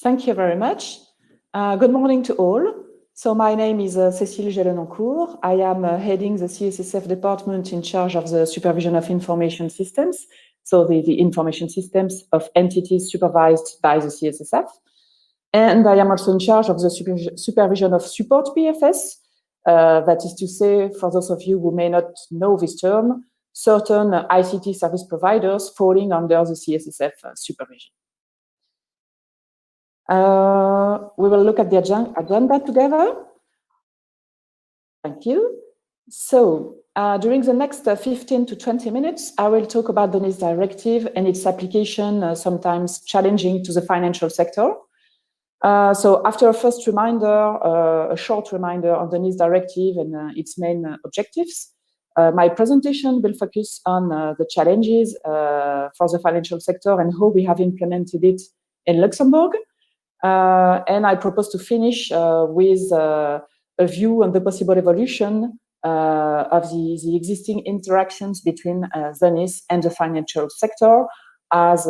Thank you very much. Good morning to all. So my name is Cécile Gellenoncourt. I am heading the CSSF department in charge of the supervision of information systems. So the information systems of entities supervised by the CSSF. And I am also in charge of the supervision of support PFS. That is to say, for those of you who may not know this term, certain ICT service providers falling under the CSSF supervision. We will look at the agenda together. Thank you. So during the next 15 to 20 minutes, I will talk about the NIS directive and its application, sometimes challenging to the financial sector. So after a first reminder, a short reminder on the NIS directive and its main objectives, my presentation will focus on the challenges for the financial sector and how we have implemented it in Luxembourg. And I propose to finish with a view on the possible evolution of the existing interactions between the NIS and the financial sector. As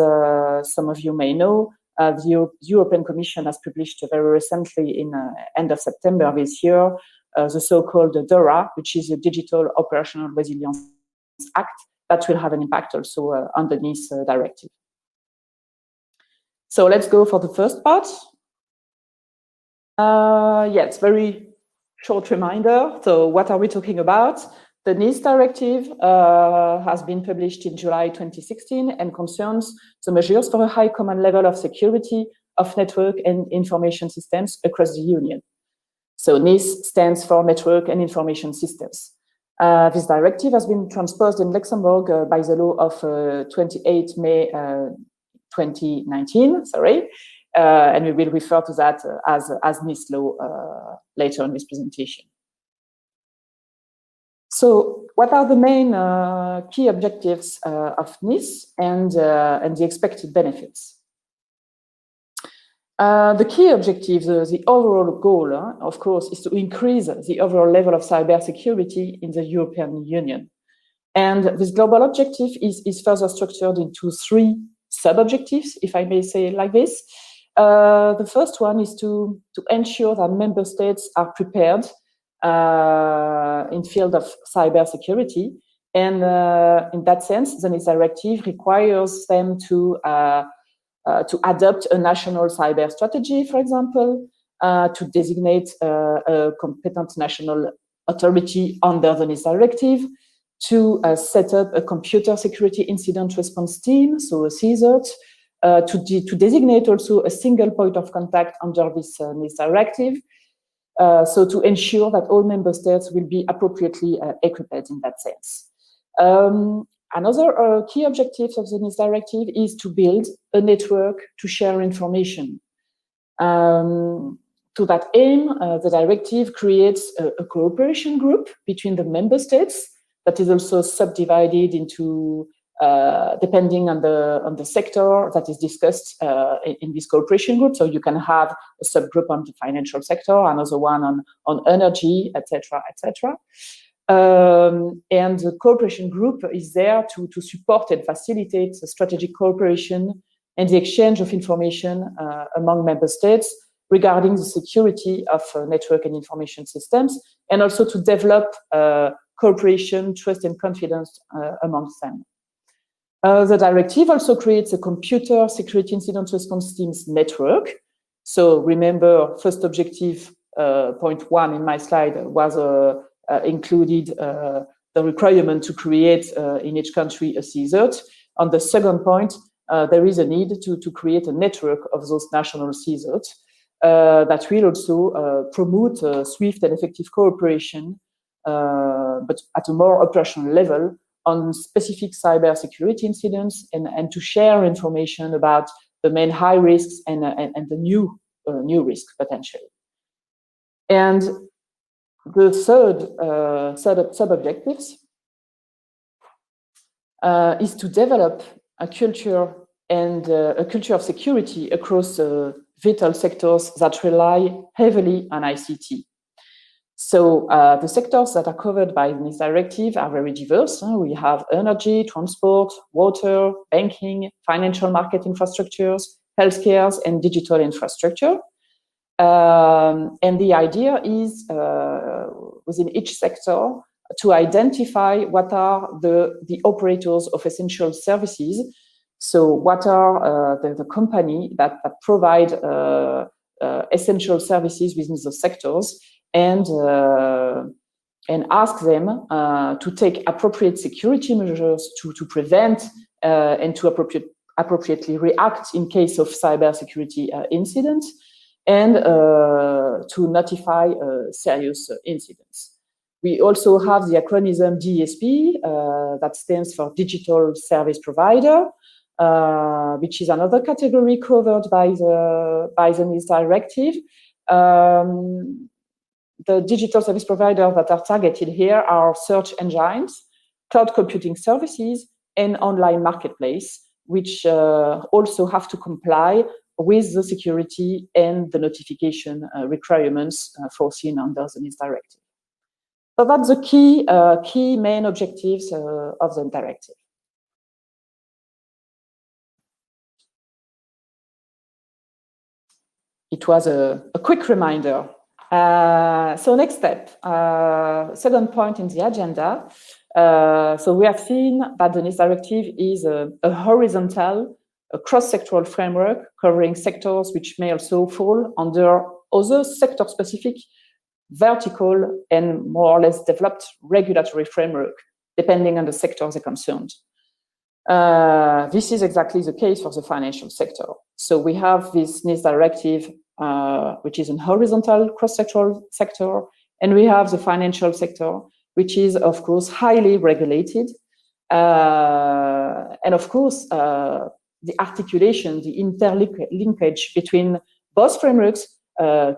some of you may know, the European Commission has published very recently in end of September this year, the so-called DORA, which is a Digital Operational Resilience Act that will have an impact also on the NIS directive. So let's go for the first part. Yes, very short reminder. So what are we talking about? The NIS directive has been published in July 2016 and concerns the measures for a high common level of security of network and information systems across the Union. So NIS stands for Network and Information Systems. This directive has been transposed in Luxembourg by the law of 28 May 2019, and we will refer to that as NIS law later in this presentation. So what are the main key objectives of NIS and the expected benefits? The key objective, the overall goal, of course, is to increase the overall level of cybersecurity in the European Union. And this global objective is further structured into three sub-objectives, if I may say it like this. The first one is to ensure that member states are prepared in field of cybersecurity. And in that sense, the NIS directive requires them to adopt a national cyber strategy, for example, to designate a competent national authority under the NIS directive, to set up a computer security incident response team, so a CSSF, to designate also a single point of contact under this NIS directive, so to ensure that all member states will be appropriately equipped in that sense. Another key objective of the NIS directive is to build a network to share information. To that aim, the directive creates a cooperation group between the member states that is also subdivided into depending on the sector that is discussed in this cooperation group. So you can have a subgroup on the financial sector, another one on energy, etc., etc. And the cooperation group is there to support and facilitate the strategic cooperation and the exchange of information among member states regarding the security of network and information systems, and also to develop cooperation, trust, and confidence amongst them. The directive also creates a computer security incident response teams network. So remember, first objective, point 1 in my slide was included the requirement to create in each country a CSSF. On the second point, there is a need to create a network of those national CSSF that will also promote swift and effective cooperation, but at a more operational level, on specific cybersecurity incidents and to share information about the main high risks and the new risks potentially. And the third sub-objectives is to develop a culture and a culture of security across vital sectors that rely heavily on ICT. So the sectors that are covered by this directive are very diverse. We have energy, transport, water, banking, financial market infrastructures, healthcare, and digital infrastructure. And the idea is within each sector to identify what are the operators of essential services. So what are the company that provide essential services within those sectors, and ask them to take appropriate security measures to prevent and to appropriately react in case of cybersecurity incidents, and to notify serious incidents. We also have the acronym DSP, that stands for Digital Service Provider, which is another category covered by the NIS directive. The digital service providers that are targeted here are search engines, cloud computing services, and online marketplace, which also have to comply with the security and the notification requirements foreseen under the NIS directive. So that's the key main objectives of the directive. It was a quick reminder. So next step, second point in the agenda. So we have seen that the NIS directive is a horizontal, a cross-sectoral framework covering sectors which may also fall under other sector-specific, vertical, and more or less developed regulatory framework, depending on the sectors they're concerned. This is exactly the case for the financial sector. So we have this NIS directive, which is an horizontal cross-sectoral sector, and we have the financial sector, which is, of course, highly regulated. And of course, the articulation, the interlinkage between both frameworks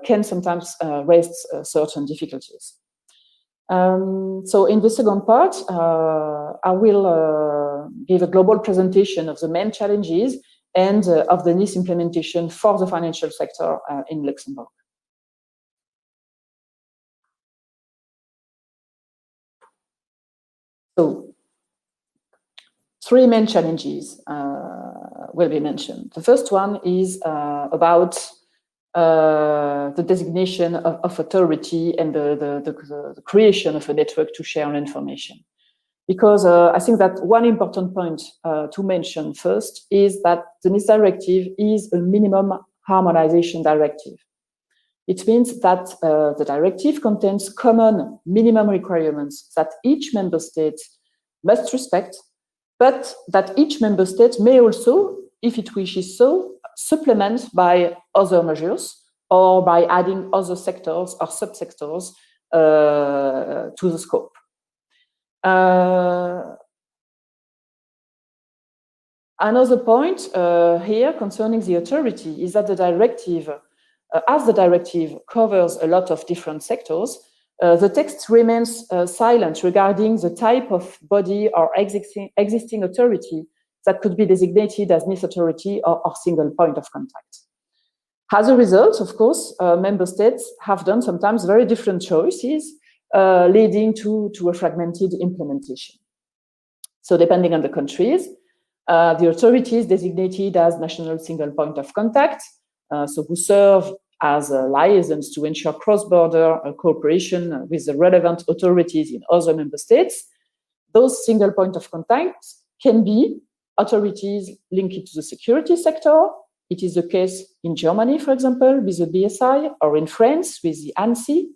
can sometimes raise certain difficulties. So in the second part, I will give a global presentation of the main challenges and of the NIS implementation for the financial sector in Luxembourg. So, three main challenges will be mentioned. The first one is about the designation of authority and the creation of a network to share information. Because I think that one important point to mention first is that the NIS directive is a minimum harmonization directive. It means that the directive contains common minimum requirements that each member state must respect, but that each member state may also, if it wishes so, supplement by other measures or by adding other sectors or subsectors to the scope. Another point here concerning the authority is that the directive, as the directive covers a lot of different sectors, the text remains silent regarding the type of body or existing authority that could be designated as NIS authority or single point of contact. As a result, of course, member states have done sometimes very different choices, leading to a fragmented implementation. So depending on the countries, the authorities designated as national single point of contact, so who serve as liaisons to ensure cross-border cooperation with the relevant authorities in other member states, those single point of contact can be authorities linked to the security sector. It is the case in Germany, for example, with the BSI, or in France with the ANSSI.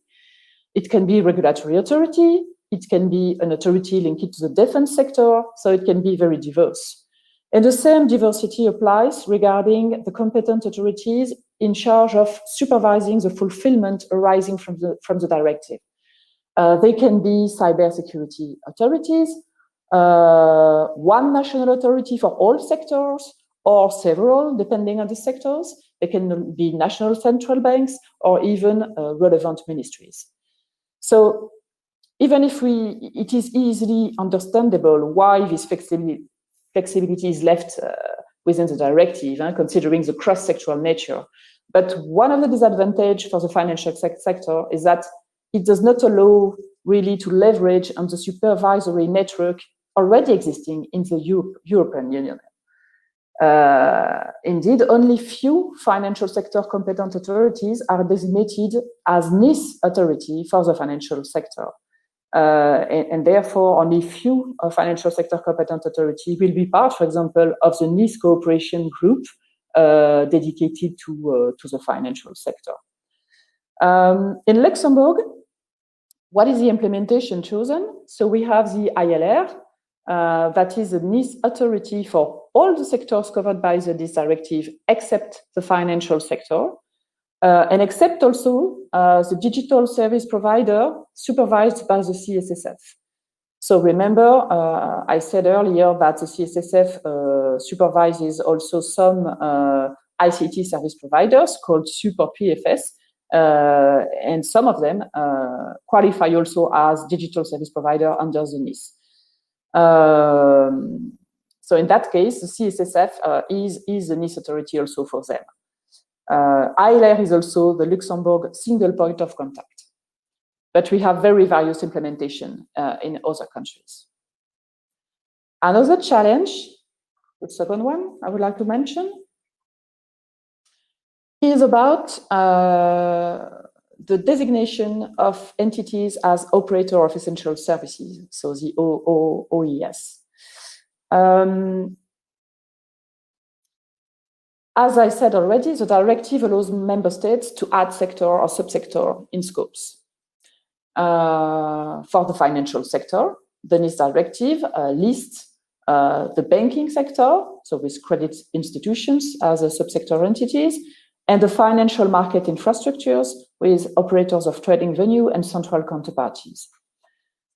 It can be regulatory authority. It can be an authority linked to the defense sector. So it can be very diverse. And the same diversity applies regarding the competent authorities in charge of supervising the fulfillment arising from the directive. They can be cybersecurity authorities, one national authority for all sectors, or several, depending on the sectors. They can be national central banks or even relevant ministries. So even if it is easily understandable why this flexibility is left within the directive, considering the cross-sectoral nature. But one of the disadvantages for the financial sector is that it does not allow really to leverage on the supervisory network already existing in the European Union. Indeed, only few financial sector competent authorities are designated as NIS authority for the financial sector. And therefore, only few financial sector competent authority will be part, for example, of the NIS cooperation group dedicated to the financial sector. In Luxembourg, what is the implementation chosen? So we have the ILR, that is a NIS authority for all the sectors covered by this directive, except the financial sector, and except also the digital service provider supervised by the CSSF. So remember, I said earlier that the CSSF supervises also some ICT service providers called Super PFS, and some of them qualify also as digital service provider under the NIS. So in that case, the CSSF is the NIS authority also for them. ILR is also the Luxembourg single point of contact. But we have very various implementation in other countries. Another challenge, the second one I would like to mention, is about the designation of entities as operator of essential services, so the OES. As I said already, the directive allows member states to add sector or subsector in scopes. For the financial sector, the NIS directive lists the banking sector, so with credit institutions as a subsector entities, and the financial market infrastructures with operators of trading venue and central counterparties.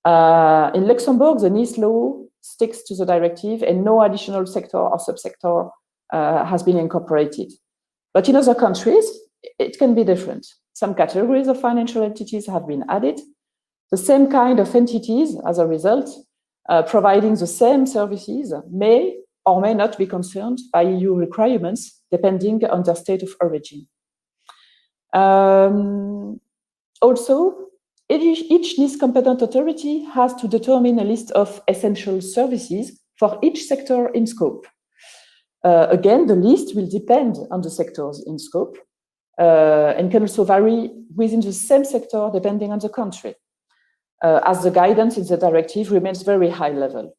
In Luxembourg, the NIS law sticks to the directive and no additional sector or subsector has been incorporated. But in other countries, it can be different. Some categories of financial entities have been added. The same kind of entities, as a result, providing the same services may or may not be concerned by EU requirements, depending on their state of origin. Also, each NIS competent authority has to determine a list of essential services for each sector in scope. Again, the list will depend on the sectors in scope and can also vary within the same sector depending on the country, as the guidance in the directive remains very high level.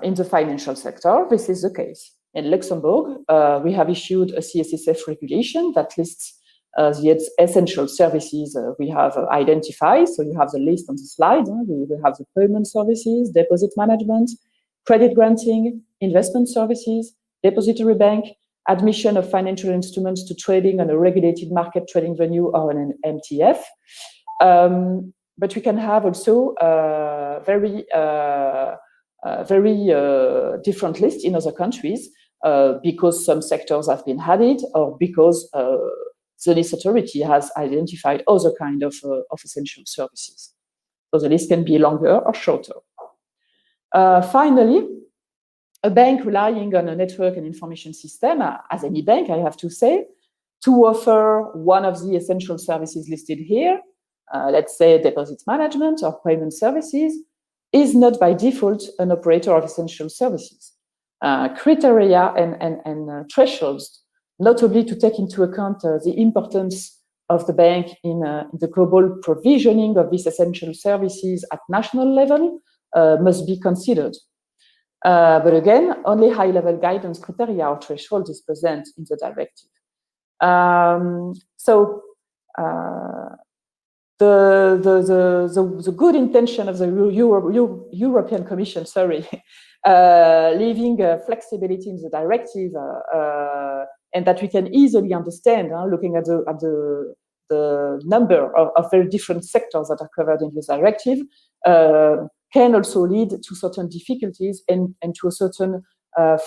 In the financial sector, this is the case. In Luxembourg, we have issued a CSSF regulation that lists the essential services we have identified. So you have the list on the slide. We have the payment services, deposit management, credit granting, investment services, depository bank, admission of financial instruments to trading on a regulated market trading venue or an MTF. But we can have also very different lists in other countries because some sectors have been added or because the NIS authority has identified other kind of essential services. So the list can be longer or shorter. Finally, a bank relying on a network and information system, as any bank, I have to say, to offer one of the essential services listed here, let's say deposit management or payment services, is not by default an operator of essential services. Criteria and thresholds, notably to take into account the importance of the bank in the global provisioning of these essential services at national level, must be considered. But again, only high-level guidance criteria or threshold is present in the directive. The good intention of the European Commission, leaving flexibility in the directive, and that we can easily understand, looking at the number of very different sectors that are covered in this directive, can also lead to certain difficulties and to a certain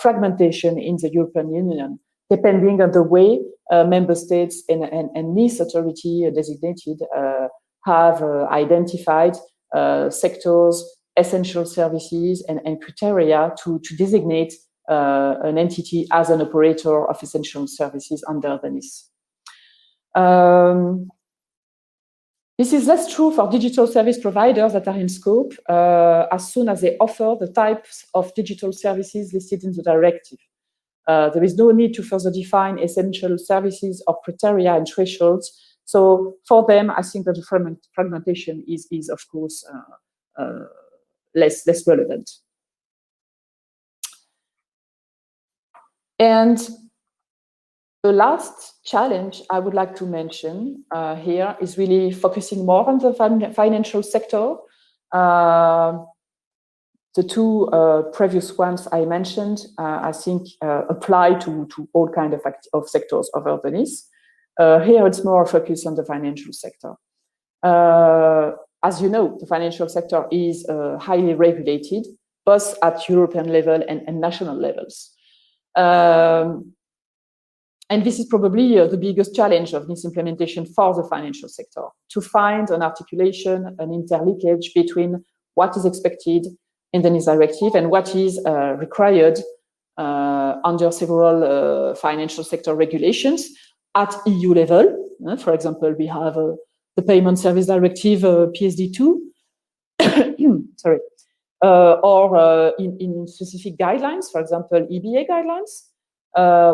fragmentation in the European Union, depending on the way member states and NIS authority designated have identified sectors, essential services, and criteria to designate an entity as an operator of essential services under the NIS. This is less true for digital service providers that are in scope as soon as they offer the types of digital services listed in the directive. There is no need to further define essential services or criteria and thresholds. So for them, I think that the fragmentation is of course less relevant. And the last challenge I would like to mention here is really focusing more on the financial sector. The two previous ones I mentioned, I think, apply to all kinds of sectors over the NIS. Here, it's more focused on the financial sector. As you know, the financial sector is highly regulated, both at European level and national levels. And this is probably the biggest challenge of this implementation for the financial sector, to find an articulation, an interlinkage between what is expected in the NIS directive and what is required under several financial sector regulations at EU level. For example, we have the Payment Service Directive, PSD2, sorry, or in specific guidelines, for example, EBA guidelines.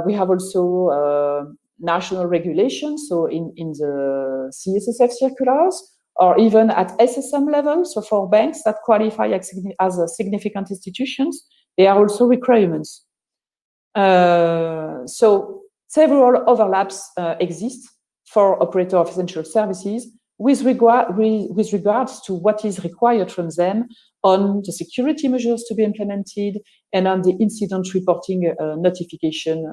We have also national regulations, so in the CSSF circulars, or even at SSM level. So for banks that qualify as significant institutions, there are also requirements. So several overlaps exist for operator of essential services with regards to what is required from them on the security measures to be implemented and on the incident reporting notification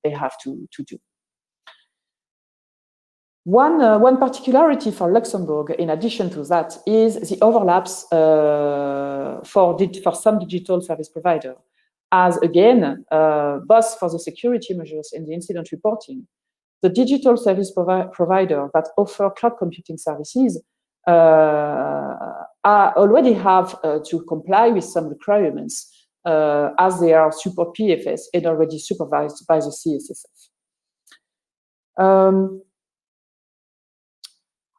they have to do. One particularity for Luxembourg, in addition to that, is the overlaps for some digital service provider. As again, both for the security measures and the incident reporting, the digital service provider that offer cloud computing services already have to comply with some requirements as they are support PFS and already supervised by the CSSF.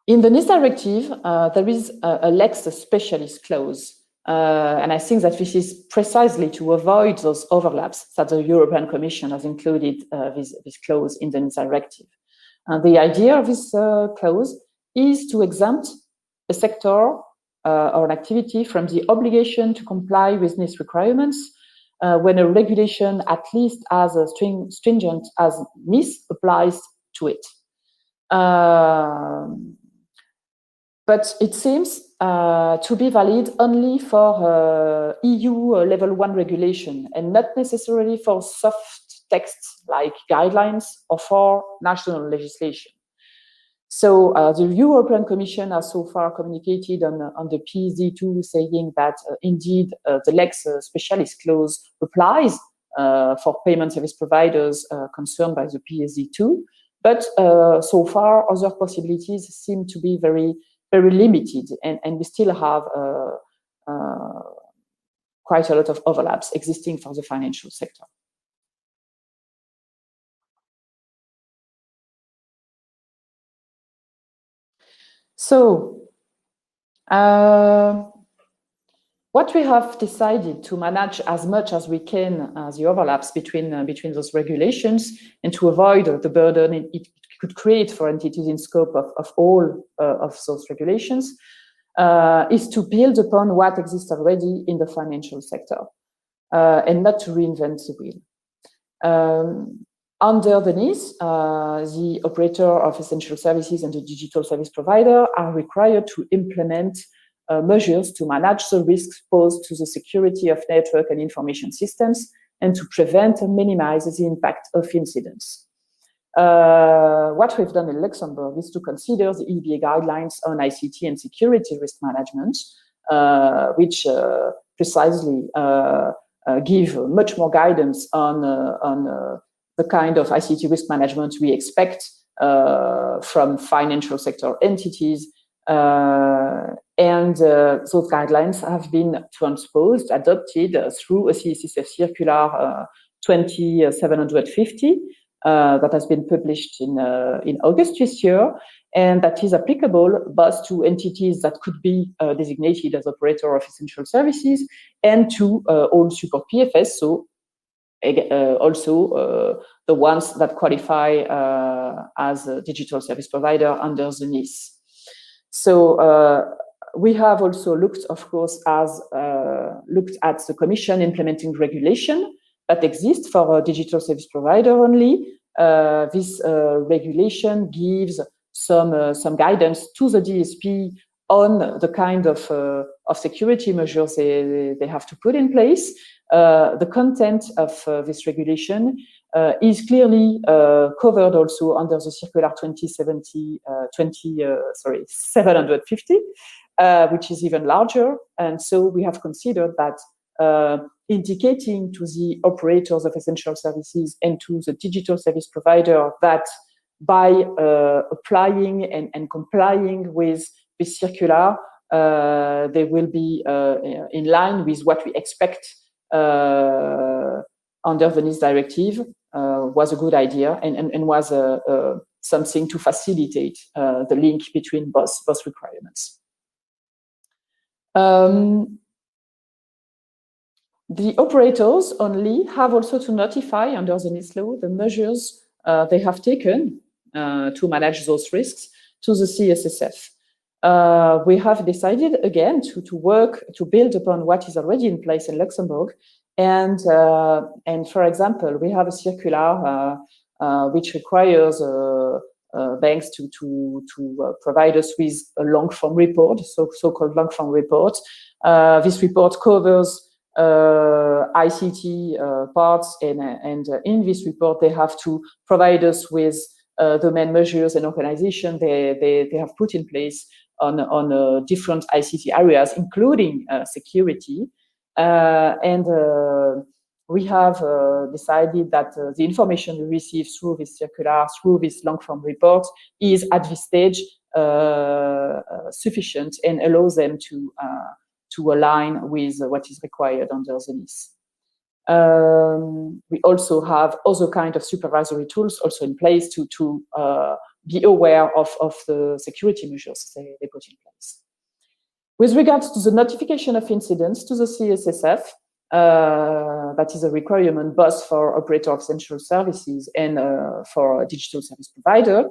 In the NIS directive, there is a Lex specialist clause. And I think that this is precisely to avoid those overlaps that the European Commission has included this clause in the NIS directive. And the idea of this clause is to exempt a sector or an activity from the obligation to comply with NIS requirements when a regulation, at least as stringent as NIS, applies to it. But it seems to be valid only for EU level 1 regulation and not necessarily for soft texts like guidelines or for national legislation. So the European Commission has so far communicated on the PSD2 saying that indeed the Lex specialist clause applies for payment service providers concerned by the PSD2, but so far other possibilities seem to be very limited, and we still have quite a lot of overlaps existing for the financial sector. So, what we have decided to manage as much as we can the overlaps between those regulations and to avoid the burden it could create for entities in scope of all of those regulations is to build upon what exists already in the financial sector and not to reinvent the wheel. Under the NIS, the operator of essential services and the digital service provider are required to implement measures to manage the risks posed to the security of network and information systems and to prevent and minimize the impact of incidents. What we've done in Luxembourg is to consider the EBA guidelines on ICT and security risk management, which precisely give much more guidance on the kind of ICT risk management we expect from financial sector entities. And those guidelines have been transposed, adopted through a CSSF circular 2750 that has been published in August this year, and that is applicable both to entities that could be designated as operator of essential services and to all support PFS, so also the ones that qualify as a digital service provider under the NIS. So we have also looked, of course, looked at the Commission implementing regulation that exists for a digital service provider only. This regulation gives some guidance to the DSP on the kind of security measures they have to put in place. The content of this regulation is clearly covered also under the Circular 750, which is even larger. And so we have considered that indicating to the operators of essential services and to the digital service provider that by applying and complying with this circular, they will be in line with what we expect under the NIS directive was a good idea and was something to facilitate the link between both requirements. The operators only have also to notify under the NIS law the measures they have taken to manage those risks to the CSSF. We have decided again to work to build upon what is already in place in Luxembourg, and for example, we have a circular which requires banks to provide us with a long form report, so-called long form report. This report covers ICT parts, and in this report they have to provide us with the main measures and organization they have put in place on different ICT areas, including security. We have decided that the information we receive through this circular, through this long form report, is at this stage sufficient and allows them to align with what is required under the NIS. We also have other kind of supervisory tools also in place to be aware of the security measures they put in place. With regards to the notification of incidents to the CSSF, that is a requirement both for operator of essential services and for a digital service provider.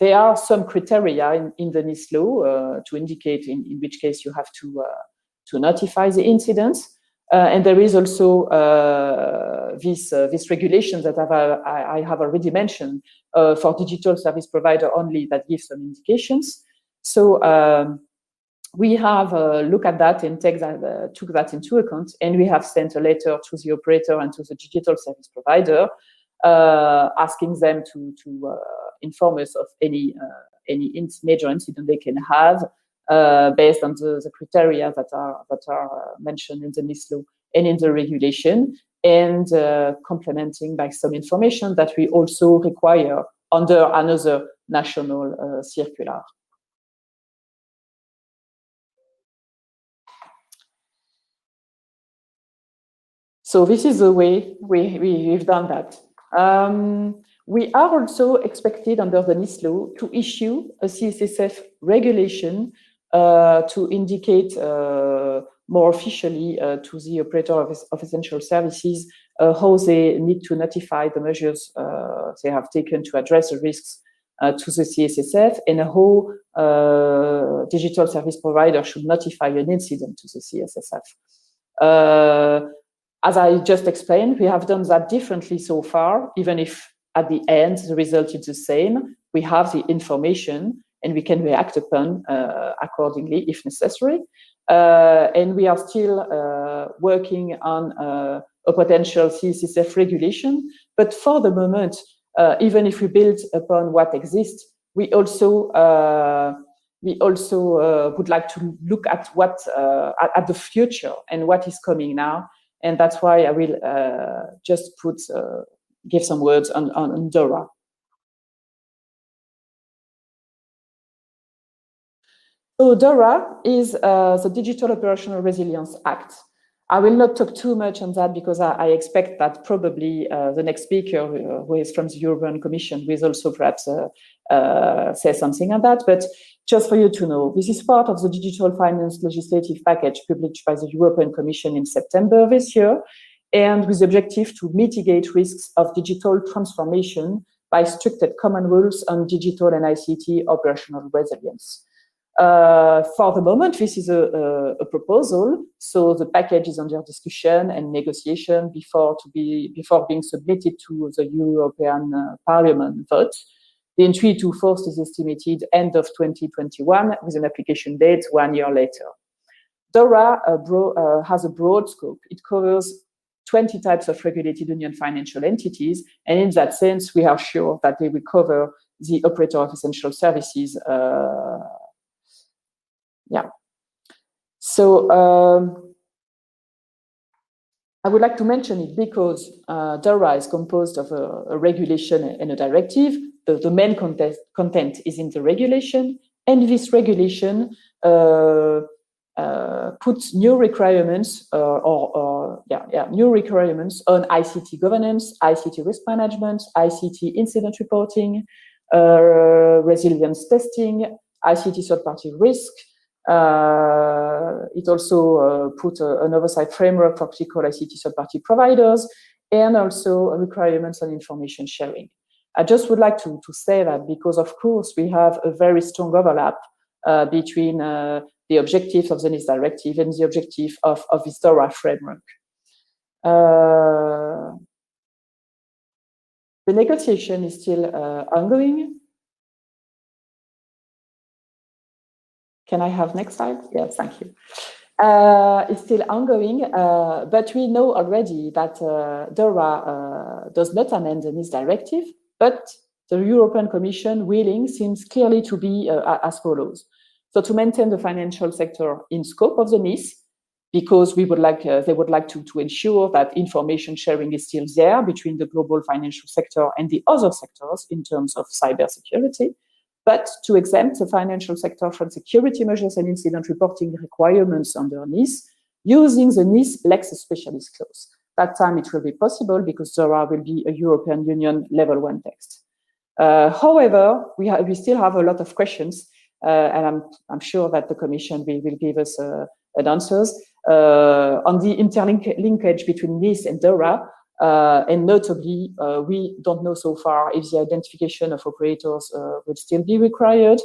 There are some criteria in the NIS law to indicate in which case you have to notify the incidents. And there is also this regulation that I have already mentioned for digital service provider only that gives some indications. So we have looked at that and took that into account, and we have sent a letter to the operator and to the digital service provider asking them to inform us of any major incident they can have based on the criteria that are mentioned in the NIS law and in the regulation, and complementing by some information that we also require under another national circular. So this is the way we've done that. We are also expected under the NIS law to issue a CSSF regulation to indicate more officially to the operator of essential services how they need to notify the measures they have taken to address the risks to the CSSF, and how digital service provider should notify an incident to the CSSF. As I just explained, we have done that differently so far, even if at the end the result is the same. We have the information and we can react upon accordingly if necessary. And we are still working on a potential CSSF regulation. But for the moment, even if we build upon what exists, we also would like to look at what at the future and what is coming now. And that's why I will just give some words on DORA. So DORA is the Digital Operational Resilience Act. I will not talk too much on that because I expect that probably the next speaker, who is from the European Commission, will also perhaps say something on that. But just for you to know, this is part of the digital finance legislative package published by the European Commission in September this year, and with the objective to mitigate risks of digital transformation by stricter common rules on digital and ICT operational resilience. For the moment, this is a proposal, so the package is under discussion and negotiation before being submitted to the European Parliament vote. The entry to force is estimated end of 2021, with an application date 1 year later. DORA has a broad scope. It covers 20 types of regulated union financial entities, and in that sense, we are sure that they will cover the operator of essential services. So I would like to mention it because DORA is composed of a regulation and a directive. The main content is in the regulation, and this regulation puts new requirements new requirements on ICT governance, ICT risk management, ICT incident reporting, resilience testing, ICT third-party risk. It also put an oversight framework for critical ICT third-party providers, and also requirements on information sharing. I just would like to say that because, of course, we have a very strong overlap between the objectives of the NIS directive and the objective of this DORA framework. The negotiation is still ongoing. Can I have next slide? Yes, thank you. It's still ongoing, but we know already that DORA does not amend the NIS directive, but the European Commission willing seems clearly to be as follows. So to maintain the financial sector in scope of the NIS, because they would like to ensure that information sharing is still there between the global financial sector and the other sectors in terms of cybersecurity, but to exempt the financial sector from security measures and incident reporting requirements under NIS, using the NIS Lex Specialis clause. That time it will be possible because DORA will be a European Union level 1 text. However, we still have a lot of questions, and I'm sure that the Commission will give us answers on the interlinkage between NIS and DORA. And notably, we don't know so far if the identification of operators will still be required,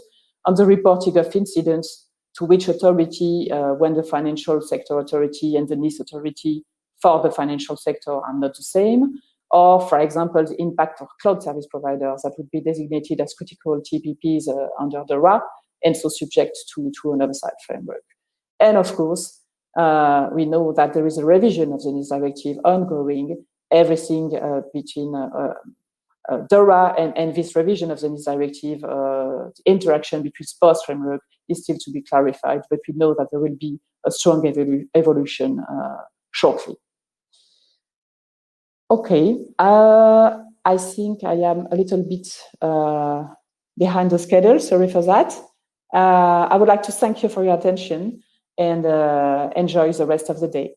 on the reporting of incidents, to which authority, when the financial sector authority and the NIS authority for the financial sector are not the same, or, for example, the impact of cloud service providers that would be designated as critical TPPs under DORA, and so subject to an oversight framework. And of course, we know that there is a revision of the NIS directive ongoing. Everything between DORA and this revision of the NIS directive, the interaction between both framework is still to be clarified, but we know that there will be a strong evolution shortly. Okay, I think I am a little bit behind the schedule, sorry for that. I would like to thank you for your attention and enjoy the rest of the day.